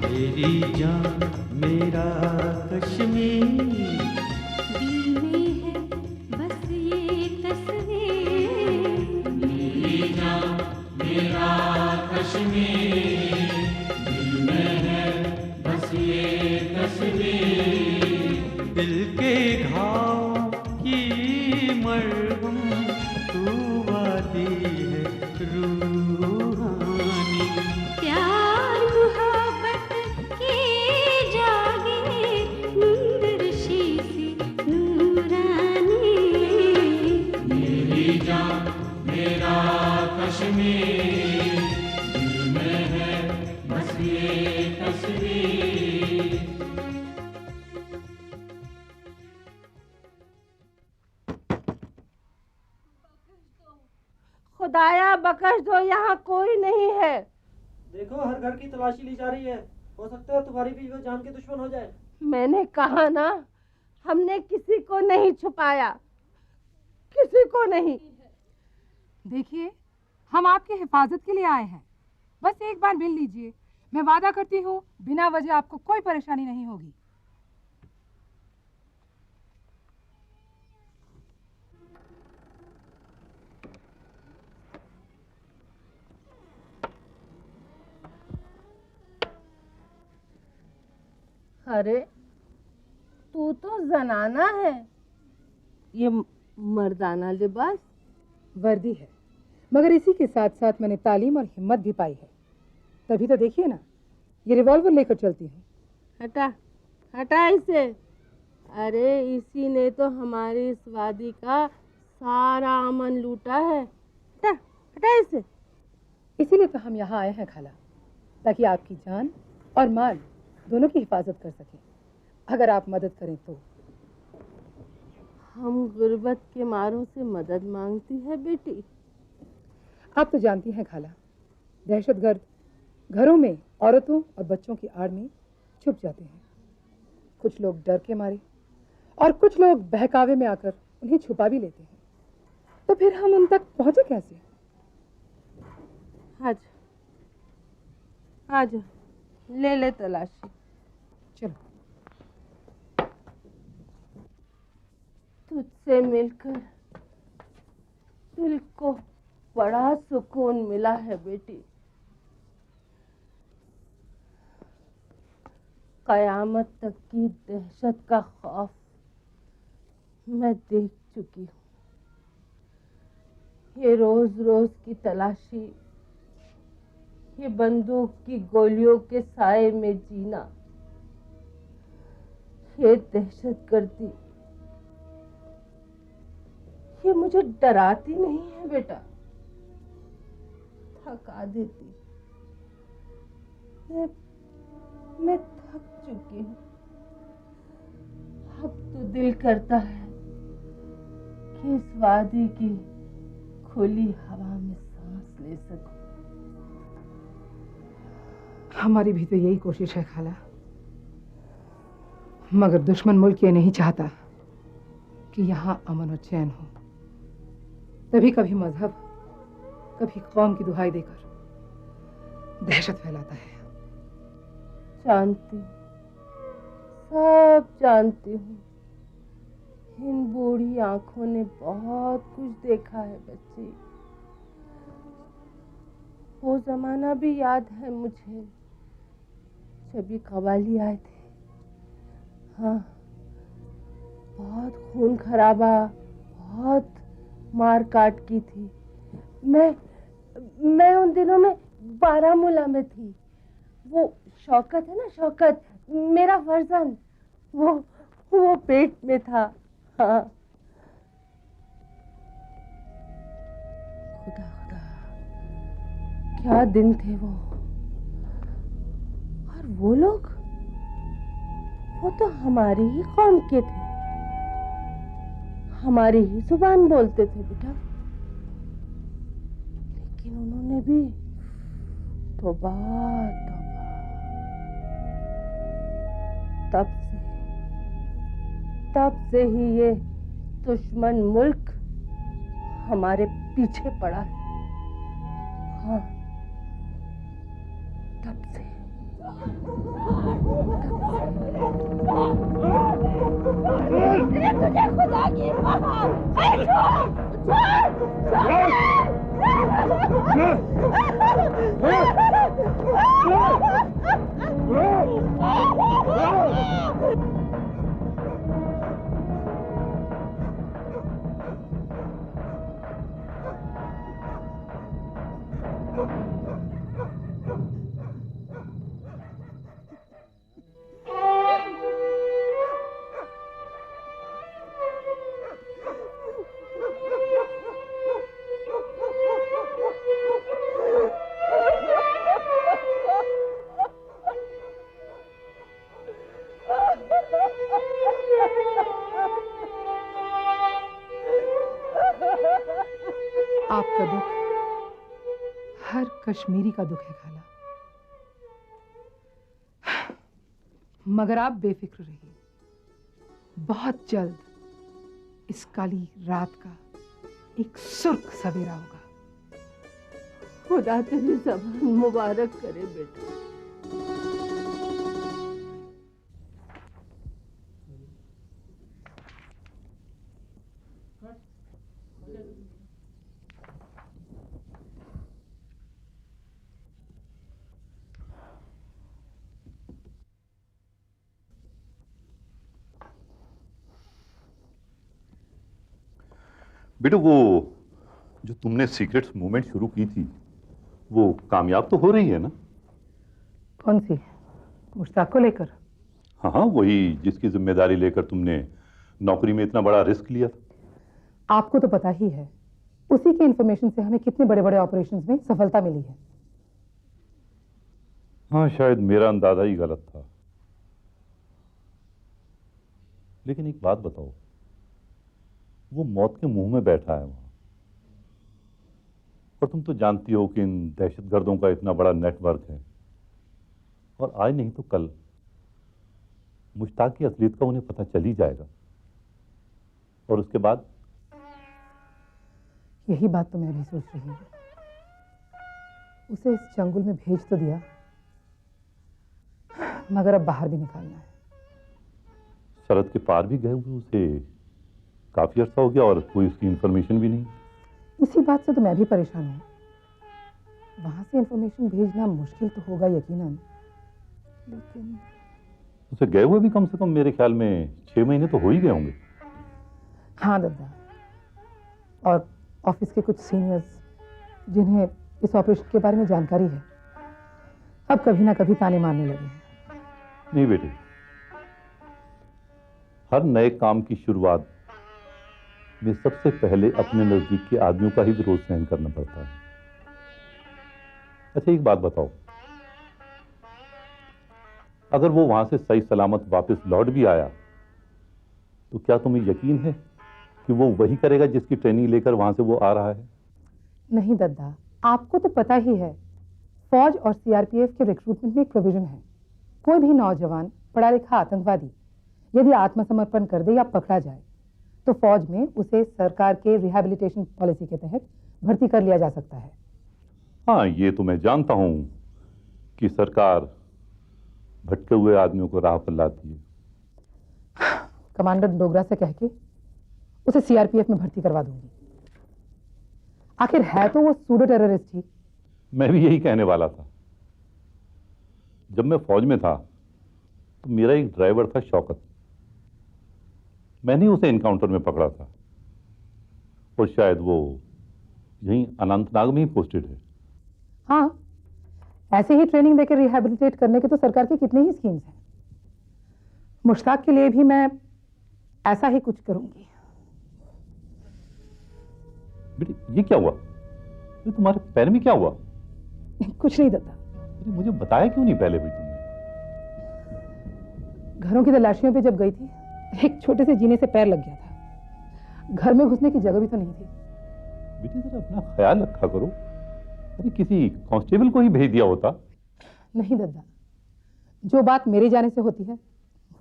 मेरी जान मेरा कश्मीर, दिल में है बस ये तस्वीर। मेरी जान मेरा कश्मीर, दिल में है बस ये तस्वीर। दिल के घाव की मरहम तू वादी है रूहानी। प्यार मोहब्बत के जागे नूरशी से नूरानी। मेरी जान मेरा कश्मीर, दिल में है बस ये तस्वीर। खुदाया बख्श दो, यहाँ कोई नहीं है। देखो, हर घर की तलाशी ली जा रही है। हो सकता है तुम्हारी भी वो जान के दुश्मन हो जाए। मैंने कहा ना, हमने किसी को नहीं छुपाया, किसी को नहीं। देखिए, हम आपकी हिफाजत के लिए आए हैं। बस एक बार मिल लीजिए, मैं वादा करती हूँ बिना वजह आपको कोई परेशानी नहीं होगी। अरे तू तो जनाना है, ये मर्दाना लिबास। वर्दी है, मगर इसी के साथ साथ मैंने तालीम और हिम्मत भी पाई है। तभी तो देखिए ना, ये रिवॉल्वर लेकर चलती हूँ। हटा हटा इसे। अरे इसी ने तो हमारी इस वादी का सारा अमन लूटा है। हटा हटा इसे। इसीलिए तो हम यहाँ आए हैं खाला, ताकि आपकी जान और माल दोनों की हिफाजत कर सकें। अगर आप मदद करें तो। हम गुर्बत के मारों से मदद मांगती है बेटी। आप तो जानती हैं खाला, दहशतगर्द घरों में औरतों और बच्चों की आड़ में छुप जाते हैं। कुछ लोग डर के मारे और कुछ लोग बहकावे में आकर उन्हें छुपा भी लेते हैं। तो फिर हम उन तक पहुंचे कैसे? आज आज ले ले तलाशी। चलो। तुझसे मिलकर दिल को बड़ा सुकून मिला है बेटी। कयामत तक की दहशत का खौफ मैं देख चुकी हूँ। ये रोज रोज की तलाशी, ये बंदूक की गोलियों के साए में जीना, ये दहशतगर्दी, ये मुझे डराती नहीं है बेटा, थका देती। मैं थक चुकी हूँ। अब तो दिल करता है कि इस वादी की खुली हवा में सांस ले सकूं। हमारी भी तो यही कोशिश है खाला, मगर दुश्मन मुल्क ये नहीं चाहता कि यहाँ अमन और चैन हो। तभी कभी मजहब, कभी कौम की दुहाई देकर दहशत फैलाता है। जानती हूँ, सब जानती हूँ। इन बूढ़ी आंखों ने बहुत कुछ देखा है बच्ची। वो जमाना भी याद है मुझे, जब ये कव्वाली आए थे। हाँ, बहुत खून खराबा, बहुत मार काट की थी। मैं उन दिनों में बारामूला में थी। वो शौकत है ना, शौकत, मेरा फर्जंद, वो पेट में था। हाँ, खुदा खुदा, क्या दिन थे वो। और वो लोग, वो तो हमारी ही कौम के थे, हमारी ही जुबान बोलते थे बेटा। लेकिन उन्होंने भी तौबा तौबा। तब से ही ये दुश्मन मुल्क हमारे पीछे पड़ा है। हाँ, तब से। आपका दुख हर कश्मीरी का दुख है खाला, मगर आप बेफिक्र रहिए। बहुत जल्द इस काली रात का एक सुर्ख सवेरा होगा। खुदा तेरी ज़बान मुबारक करे बेटा। बेटो वो जो तुमने सीक्रेट्स मूवमेंट शुरू की थी वो कामयाब तो हो रही है ना? कौन सी? मुश्ताक को लेकर? हाँ हाँ, वही जिसकी जिम्मेदारी लेकर तुमने नौकरी में इतना बड़ा रिस्क लिया था। आपको तो पता ही है उसी के इंफॉर्मेशन से हमें कितने बड़े बड़े ऑपरेशंस में सफलता मिली है। हाँ, शायद मेरा अंदाजा ही गलत था। लेकिन एक बात बताओ, वो मौत के मुंह में बैठा है वहां, और तुम तो जानती हो कि इन दहशतगर्दों का इतना बड़ा नेटवर्क है, और आज नहीं तो कल मुश्ताक की असलियत का उन्हें पता चल ही जाएगा। और उसके बाद? यही बात तो मैं भी सोच रही हूँ। उसे इस चंगुल में भेज तो दिया, मगर अब बाहर भी निकालना है। सरहद के पार भी गए हुए उसे काफी अर्सा हो गया और कोई उसकी इंफॉर्मेशन भी नहीं। इसी बात से तो मैं भी परेशान हूँ। वहां से इंफॉर्मेशन भेजना मुश्किल तो होगा यकीनन, लेकिन उसे गए हुए भी कम से कम मेरे ख्याल में 6 महीने तो हो ही गए होंगे। हाँ दादा, और ऑफिस के कुछ सीनियर्स जिन्हें इस ऑपरेशन के बारे में जानकारी है, अब कभी ना कभी ताने मारने लगे हैं। नहीं बेटे, हर नए काम की शुरुआत में सबसे पहले अपने नजदीक के आदमियों का ही विरोध सहन करना पड़ता है। अच्छा एक बात बताओ, अगर वो वहां से सही सलामत वापस लौट भी आया तो क्या तुम्हें यकीन है कि वो वही करेगा जिसकी ट्रेनिंग लेकर वहां से वो आ रहा है? नहीं दादा, आपको तो पता ही है फौज और सीआरपीएफ के रिक्रूटमेंट में एक प्रोविजन है। कोई भी नौजवान पढ़ा लिखा आतंकवादी यदि आत्मसमर्पण कर दे या पकड़ा जाए तो फौज में उसे सरकार के रिहैबिलिटेशन पॉलिसी के तहत भर्ती कर लिया जा सकता है। हाँ, ये तो मैं जानता हूं कि सरकार भटके हुए आदमियों को राह पर लाती है। कमांडर डोगरा से कह के उसे सीआरपीएफ में भर्ती करवा दूंगी। आखिर है तो वो सूडो टेररिस्ट ही। मैं भी यही कहने वाला था। जब मैं फौज में था तो मेरा एक ड्राइवर था शौकत, मैंने उसे एनकाउंटर में पकड़ा था, और शायद वो यहीं अनंतनाग में ही पोस्टेड है। हाँ, ऐसे ही ट्रेनिंग देकर रिहैबिलिटेट करने के तो सरकार के कितने ही स्कीम्स हैं। मुश्ताक के लिए भी मैं ऐसा ही कुछ करूंगी। बेटी ये क्या हुआ? ये तुम्हारे पैर में क्या हुआ? कुछ नहीं दादा। मुझे बताया क्यों नहीं पहले भी तुमने? घरों की तलाशियों पे जब गई थी, एक छोटे से जीने से पैर लग गया था। घर में घुसने की जगह भी तो नहीं थी। बेटी जरा अपना ख्याल रखा करो। अरे किसी कांस्टेबल को ही भेज दिया होता। नहीं दादा, जो बात मेरे जाने से होती है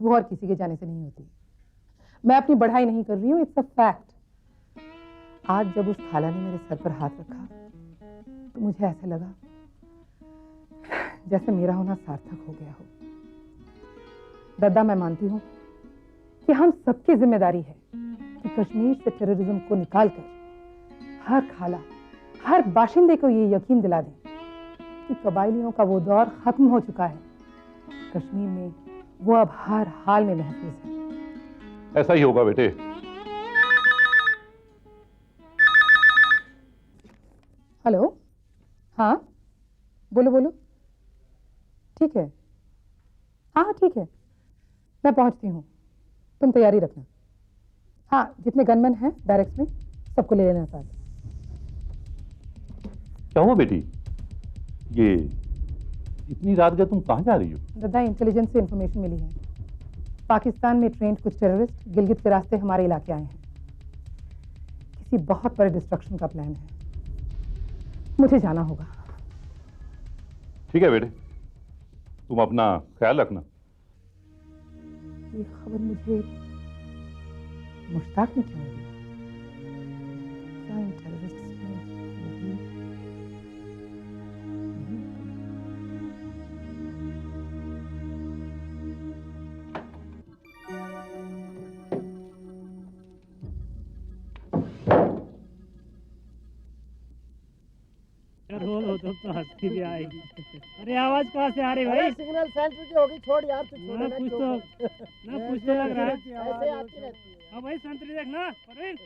वो और किसी के जाने से नहीं होती। मैं अपनी बढ़ाई नहीं कर रही हूँ, इट्स अ फैक्ट। आज जब उस खाला ने मेरे सर पर हाथ रखा तो मुझे ऐसा लगा जैसे मेरा होना सार्थक हो गया हो। दादा, मैं मानती हूँ कि हम सबकी जिम्मेदारी है कि कश्मीर से टेररिज्म को निकालकर हर खाला, हर बाशिंदे को ये यकीन दिला दें कि कबायलियों का वो दौर खत्म हो चुका है। कश्मीर में वो अब हर हाल में महफूज है। ऐसा ही होगा बेटे। हेलो, हाँ बोलो बोलो। ठीक है, हाँ ठीक है, मैं पहुंचती हूँ, तुम तैयारी रखना। हाँ, जितने गनमैन हैं बैरक्स में सबको ले लेना साथ। क्या हुआ बेटी? ये इतनी रात गए तुम कहाँ जा रही हो? दादा, इंटेलिजेंस से इंफॉर्मेशन मिली है। पाकिस्तान में ट्रेंड कुछ टेररिस्ट गिलगित के रास्ते हमारे इलाके आए हैं। किसी बहुत बड़े डिस्ट्रक्शन का प्लान है, मुझे जाना होगा। ठीक है बेटे, तुम अपना ख्याल रखना। ये खबर मुझे मुश्ताक ने क्यों दी? क्या इन टेररिस्ट्स ने वो भी? रोल हो तो हंसी भी आएगी। अरे आवाज कहाँ से आ रही भाई? सिग्नल सेंटर की होगी, छोड़ यार तू, छोड़ ना ना, कुछ चुप। तो ना कुछ तो लग रहा है। ऐसे आती रहती है। हाँ भाई, संतरी देखना परवीन।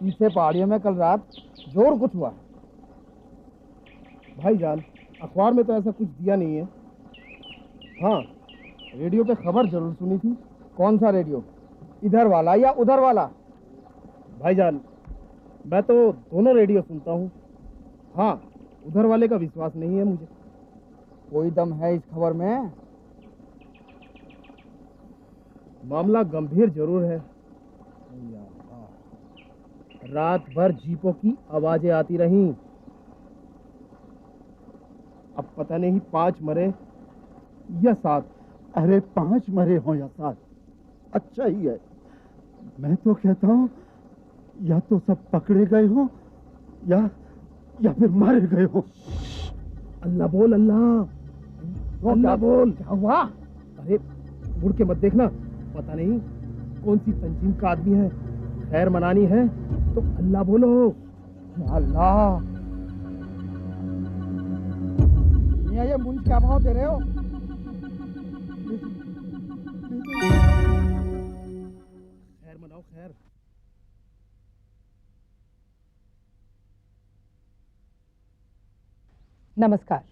पीछे पहाड़ियों में कल रात जोर कुछ हुआ। भाईजान, अखबार में तो ऐसा कुछ दिया नहीं है। हाँ, रेडियो पे खबर जरूर सुनी थी। कौन सा रेडियो, इधर वाला या उधर वाला? भाईजान, मैं तो दोनों रेडियो सुनता हूँ। हाँ, उधर वाले का विश्वास नहीं है मुझे। कोई दम है इस खबर में? मामला गंभीर जरूर है। रात भर जीपों की आवाजें आती रहीं। अब पता नहीं 5 मरे या 7। अरे 5 मरे हो या 7, अच्छा ही है। मैं तो कहता हूँ या तो सब पकड़े गए हो या फिर मारे गए हो। अल्लाह बोल, अल्लाह अल्लाह बोल। क्या हुआ? अरे मुड़ के मत देखना, पता नहीं कौन सी तंजीम का आदमी है। खैर मनानी है तो अल्लाह बोलो। अल्लाह। ये मुंज क्या भाव दे रहे हो? खैर मनाओ, खैर। नमस्कार,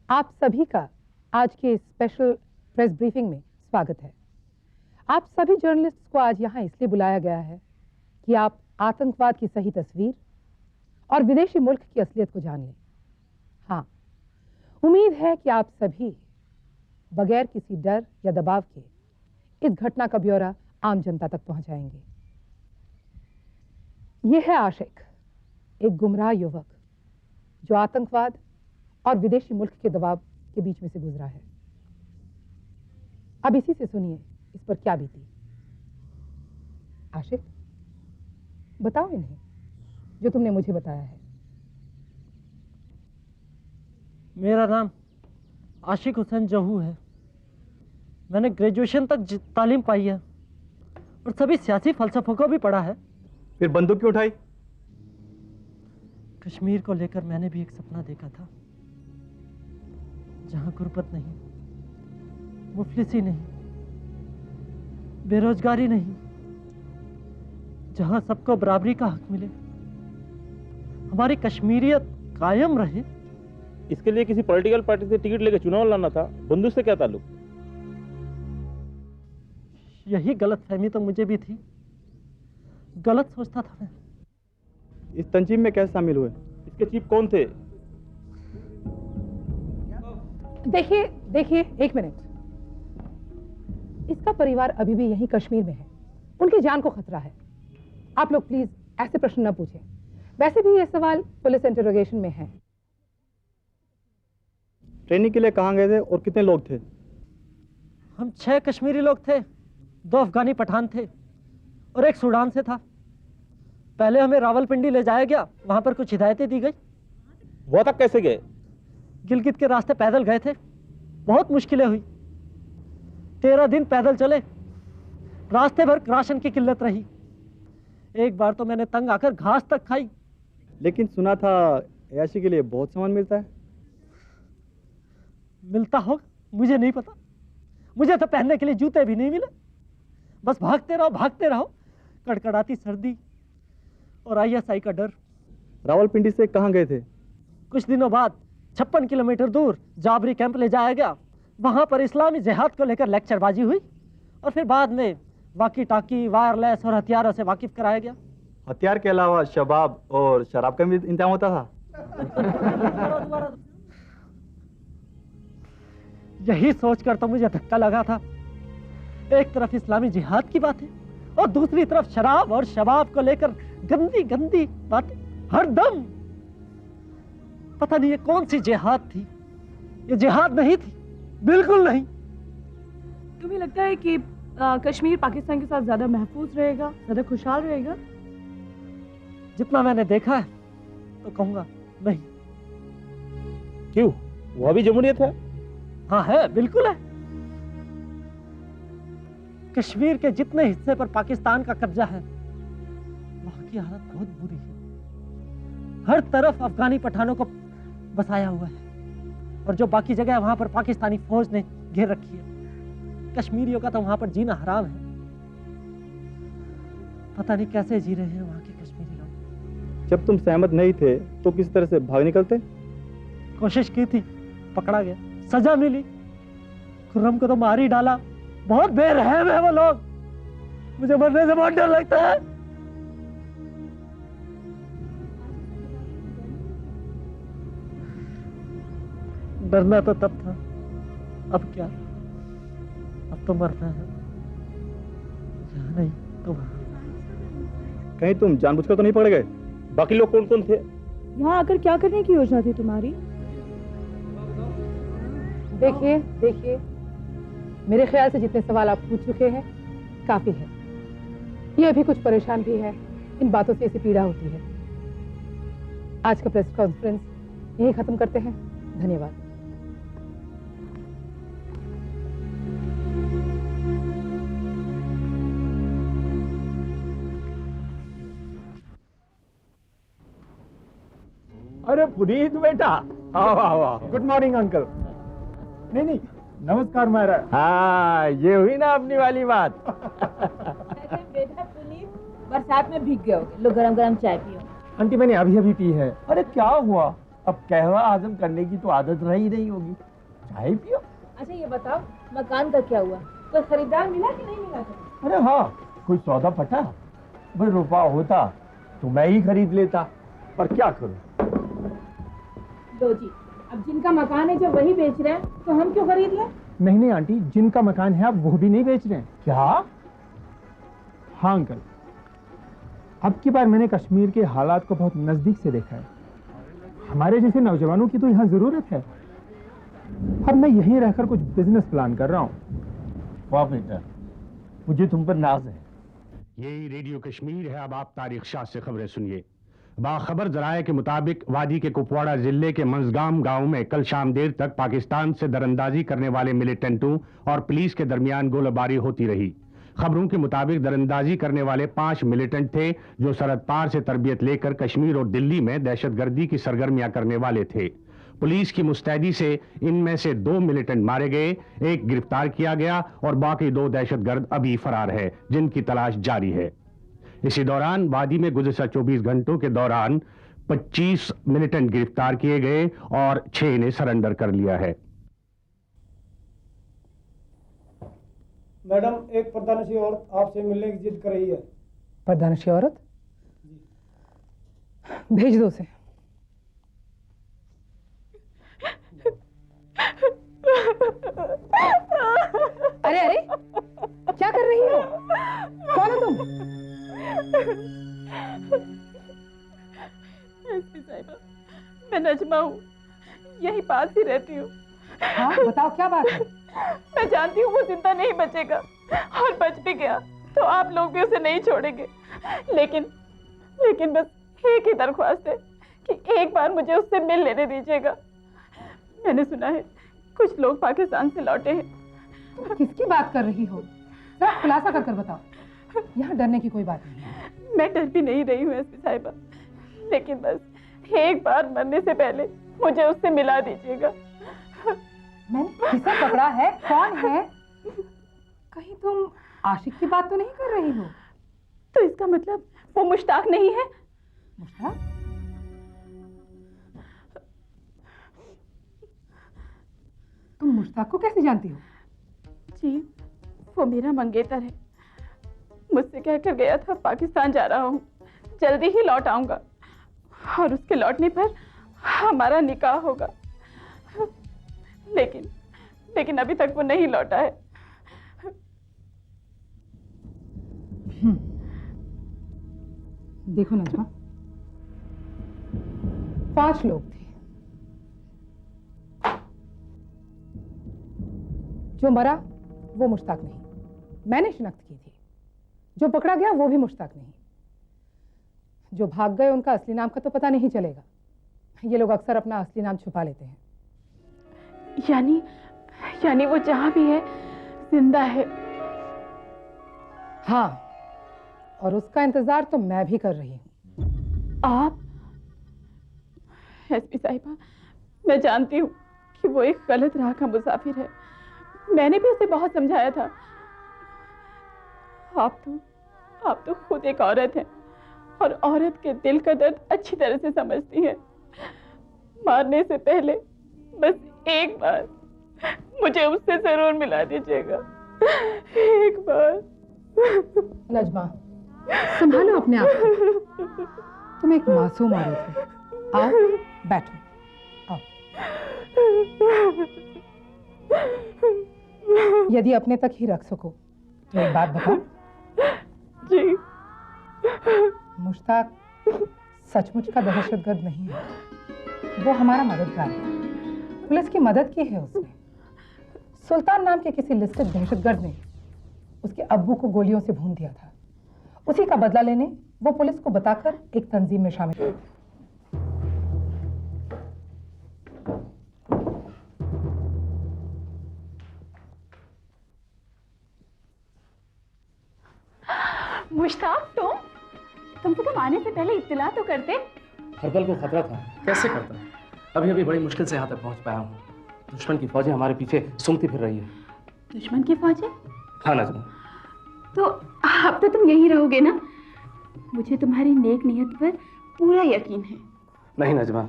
आप सभी का आज के स्पेशल प्रेस ब्रीफिंग में स्वागत है। आप सभी जर्नलिस्ट्स को आज यहाँ इसलिए बुलाया गया है कि आप आतंकवाद की सही तस्वीर और विदेशी मुल्क की असलियत को जान लें। हाँ, उम्मीद है कि आप सभी बगैर किसी डर या दबाव के इस घटना का ब्यौरा आम जनता तक पहुंचाएंगे। यह है आशिक, एक गुमराह युवक जो आतंकवाद और विदेशी मुल्क के दबाव के बीच में से गुजरा है। अब इसी से सुनिए इस पर क्या बीती। आशिक, बताओ इन्हें जो तुमने मुझे बताया है। मेरा नाम आशिक हुसैन जहू है। मैंने ग्रेजुएशन तक तालीम पाई है और सभी सियासी फलसफों को भी पढ़ा है। फिर बंदूक क्यों उठाई? कश्मीर को लेकर मैंने भी एक सपना देखा था, जहां गुर्बत नहीं, मुफलिसी नहीं, बेरोजगारी नहीं, जहां सबको बराबरी का हक मिले, हमारी कश्मीरियत कायम रहे। इसके लिए किसी पॉलिटिकल पार्टी से टिकट लेकर चुनाव लड़ना था, बंदूक से क्या ताल्लुक? यही गलतफहमी तो मुझे भी थी, गलत सोचता था मैं। इस तंजीम में कैसे शामिल हुए? इसके चीफ कौन थे? देखिए देखिए, एक मिनट। इसका परिवार अभी भी यहीं कश्मीर में है, उनकी जान को खतरा है। आप लोग प्लीज ऐसे प्रश्न न पूछें। वैसे भी ये सवाल पुलिस इंटरोगेशन में है। ट्रेनिंग के लिए कहाँ गए थे और कितने लोग थे? हम 6 कश्मीरी लोग थे, 2 अफगानी पठान थे और एक सूडान से था। पहले हमें रावलपिंडी ले जाया गया, वहां पर कुछ हिदायतें दी गई। वहां तक कैसे गए? गिलगित के रास्ते पैदल गए थे, बहुत मुश्किलें हुई। 13 दिन पैदल चले, रास्ते भर राशन की किल्लत रही। एक बार तो मैंने तंग आकर घास तक खाई। लेकिन सुना था ऐशी के लिए बहुत सामान मिलता है। मिलता होगा, मुझे नहीं पता। मुझे तो पहनने के लिए जूते भी नहीं मिले। बस भागते रहो, कड़कड़ाती सर्दी और ISI का डर। रावलपिंडी से कहाँ गए थे? कुछ दिनों बाद 56 किलोमीटर दूर जाबरी कैंप ले जाया गया। वहां पर इस्लामी जिहाद को लेकर लेक्चरबाजी हुई और फिर बाद में वाकी टाकी, वायरलेस और हथियारों से वाकिफ कराया गया। हथियार के अलावा शबाब और शराब का भी इंतजाम होता था। यही सोचकर तो मुझे धक्का लगा था। एक तरफ इस्लामी जिहाद की बातें और दूसरी तरफ शराब और शबाब को लेकर गंदी गंदी बातें हर दम। पता नहीं ये कौन सी जिहाद थी। ये जिहाद नहीं थी, बिल्कुल नहीं। तुम्हें लगता है कि कश्मीर पाकिस्तान के साथ ज्यादा महफूज रहेगा, ज्यादा खुशहाल रहेगा? जितना मैंने देखा है तो कहूंगा नहीं। क्यों? वह भी जमहूरियत है। हाँ है, बिल्कुल है। कश्मीर के जितने हिस्से पर पाकिस्तान का कब्जा है वहां की हालत बहुत बुरी है। हर तरफ अफगानी पठानों को बसाया हुआ है और जो बाकी जगह है वहां पर पाकिस्तानी फौज ने घेर रखी है। कश्मीरियों का तो वहां पर जीना हराम है। पता नहीं कैसे जी रहे हैं वहां के कश्मीरी लोग। जब तुम सहमत नहीं थे तो किस तरह से भाग निकलते? कोशिश की थी, पकड़ा गया, सजा मिली। खुर्रम को तो मार ही डाला। बहुत बेरहम है वो लोग। मुझे मरने से बहुत डर लगता है। डरना तो तब था, अब क्या? अब तो मरना है। यहाँ नहीं तो वहाँ। कहीं तुम जानबूझकर तो नहीं पकड़े गए? बाकी लोग कौन कौन थे? यहाँ आकर क्या करने की योजना थी तुम्हारी? देखिए, मेरे ख्याल से जितने सवाल आप पूछ चुके हैं काफी है। ये अभी कुछ परेशान भी है, इन बातों से ऐसी पीड़ा होती है। आज का प्रेस कॉन्फ्रेंस यही खत्म करते हैं। धन्यवाद। अरे पुनीत बेटा, आओ आओ आओ। Good morning uncle. नहीं, नमस्कार मायरा। हाँ, ये हुई ना अपनी वाली बात। बेटा पुनीत, बरसात में भीग गए होगे। लो गरम गरम चाय पियो। आंटी मैंने अभी अभी पी है। अरे क्या हुआ, अब कहवा आजम करने की तो आदत रही नहीं होगी। चाय पियो। अच्छा ये बताओ, मकान का क्या हुआ? कोई खरीदार मिला कि नहीं मिला? अरे हाँ, कोई सौदा फटा। भाई रुपया होता तो मैं ही खरीद लेता, पर क्या करूं। लो जी, अब जिनका मकान है जो वही बेच रहे हैं तो हम क्यों खरीद लें? नहीं आंटी, जिनका मकान है अब वो भी नहीं बेच रहे हैं। क्या? हाँ अंकल, अब की बार मैंने कश्मीर के हालात को बहुत नजदीक से देखा है। हमारे जैसे नौजवानों की तो यहाँ जरूरत है। अब मैं यहीं रहकर कुछ बिजनेस प्लान कर रहा हूँ। वाह बेटा, मुझे तुम पर नाज है। यही रेडियो कश्मीर है। अब आप तारिक शाह से खबरें सुनिए। बाखबर जराये के मुताबिक वादी के कुपवाड़ा जिले के मंजगाम गांव में कल शाम देर तक पाकिस्तान से दरअंदाजी करने वाले मिलिटेंटों और पुलिस के दरमियान गोलीबारी होती रही। खबरों के मुताबिक दरअंदाजी करने वाले 5 मिलिटेंट थे जो सरहद पार से तरबियत लेकर कश्मीर और दिल्ली में दहशतगर्दी की सरगर्मियां करने वाले थे। पुलिस की मुस्तैदी से इनमें से 2 मिलिटेंट मारे गए, 1 गिरफ्तार किया गया और बाकी 2 दहशतगर्द अभी फरार है, जिनकी तलाश जारी है। इसी दौरान वादी में गुज़श्ता 24 घंटों के दौरान 25 मिलिटेंट गिरफ्तार किए गए और 6 ने सरेंडर कर लिया है। मैडम, एक पर्दानशी औरत आपसे मिलने की जिद कर रही है। पर्दानशी औरत? भेज दो उसे। अरे अरे, क्या कर रही हो? कौन हो तुम? नजमा हूँ, यही पास ही रहती हूँ। हाँ बताओ क्या बात है? मैं जानती हूँ वो जिंदा नहीं बचेगा, और बच भी गया तो आप लोग भी उसे नहीं छोड़ेंगे। लेकिन बस एक ही दरख्वास्त है कि एक बार मुझे उससे मिल लेने दीजिएगा। मैंने सुना है कुछ लोग पाकिस्तान से लौटे हैं। किसकी बात कर रही हो? जरा खुलासा कर बताओ। यहाँ डरने की कोई बात नहीं है। मैं डर भी नहीं रही हूँ एसपी साहिबा, लेकिन बस एक बार मरने से पहले मुझे उससे मिला दीजिएगा। मैंने किसे पकड़ा है? कौन है? कहीं तुम आशिक की बात तो नहीं कर रही हो? तो इसका मतलब वो मुश्ताक नहीं है? मुश्ताक? तुम मुश्ताक को कैसे जानती हो? जी, वो मेरा मंगेतर है। मुझसे कहकर गया था पाकिस्तान जा रहा हूँ, जल्दी ही लौट आऊंगा और उसके लौटने पर हमारा निकाह होगा। लेकिन अभी तक वो नहीं लौटा है। देखो नजमा, 5 लोग थे। जो मरा वो मुश्ताक नहीं, मैंने शिनाख्त की थी। जो पकड़ा गया वो भी मुश्ताक नहीं। जो भाग गए उनका असली नाम का तो पता नहीं चलेगा। ये लोग अक्सर अपना असली नाम छुपा लेते हैं। यानी वो जहां भी है जिंदा है? हाँ, और उसका इंतजार तो मैं भी कर रही हूँ। आप? एसपी साहिबा, मैं जानती हूँ कि वो एक गलत राह का मुसाफिर है। मैंने भी उसे बहुत समझाया था। आप तो खुद एक औरत हैं और औरत के दिल का दर्द अच्छी तरह से समझती हैं। मारने से पहले बस एक बार मुझे उससे जरूर मिला दीजिएगा, एक बार। नजमा, संभालो अपने आप को। तुम एक मासूम औरत हो। आओ बैठो, आओ। यदि अपने तक ही रख सको तो एक बात बताओ। जी। मुश्ताक सचमुच का दहशतगर्द नहीं है, वो हमारा मददगार है। पुलिस की मदद की है उसने। सुल्तान नाम के किसी लिस्टेड दहशतगर्द ने उसके अब्बू को गोलियों से भून दिया था। उसी का बदला लेने वो पुलिस को बताकर एक तंजीम में शामिल हुआ। मुश्ताक, तुम तो आने से पहले इत्तला तो करते। हर पल को खतरा था, कैसे करता। अभी अभी बड़ी मुश्किल से यहाँ तक पहुँच पाया हूँ। दुश्मन की फौजें हमारे पीछे सूंघती फिर रही है। दुश्मन की फौजें? हाँ नजमा। तो अब तो तुम यहीं रहोगे ना? मुझे तुम्हारी नेक नीयत पर पूरा यकीन है। नहीं नजमा,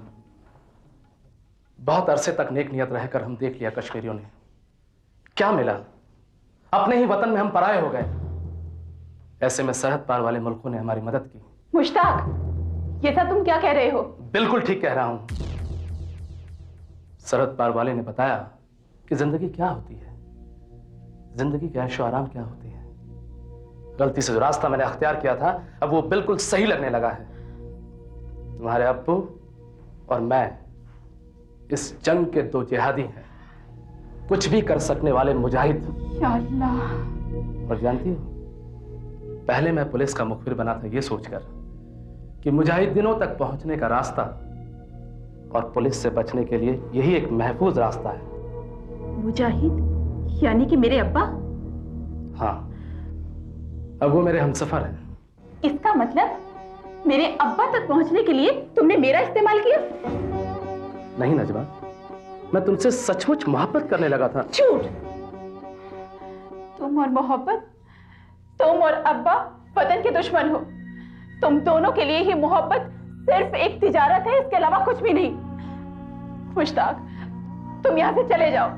बहुत अरसे तक नेक नियत रहकर हम देख लिया कश्मीरियों ने। क्या मिला? अपने ही वतन में हम पराये हो गए। ऐसे में सरहद पार वाले मुल्कों ने हमारी मदद की। मुश्ताक, ये सब तुम क्या कह रहे हो? बिल्कुल ठीक कह रहा हूं। सरहद पार वाले ने बताया कि जिंदगी क्या होती है, जिंदगी के ऐशो आराम क्या होती है। गलती से जो रास्ता मैंने अख्तियार किया था अब वो बिल्कुल सही लगने लगा है। तुम्हारे अब्बू और मैं इस जंग के 2 जिहादी हैं, कुछ भी कर सकने वाले मुजाहिद। या अल्लाह। और जानती हो, पहले मैं पुलिस का मुखबिर बना था ये सोचकर कि मुजाहिदीनों तक पहुंचने का रास्ता और पुलिस से बचने के लिए यही एक महफूज रास्ता है। मुजाहिद यानी कि मेरे अब्बा? हाँ, अब वो मेरे हमसफर हैं। इसका मतलब मेरे अब्बा तक पहुंचने के लिए तुमने मेरा इस्तेमाल किया? नहीं नजमा, मैं तुमसे सचमुच मोहब्बत करने लगा था। झूठ। तुम और मोहब्बत, तुम और अब्बा वतन के दुश्मन हो। तुम दोनों के लिए ही मोहब्बत सिर्फ एक तिजारत है, इसके अलावा कुछ भी नहीं। मुश्ताक, तुम यहाँ से चले जाओ।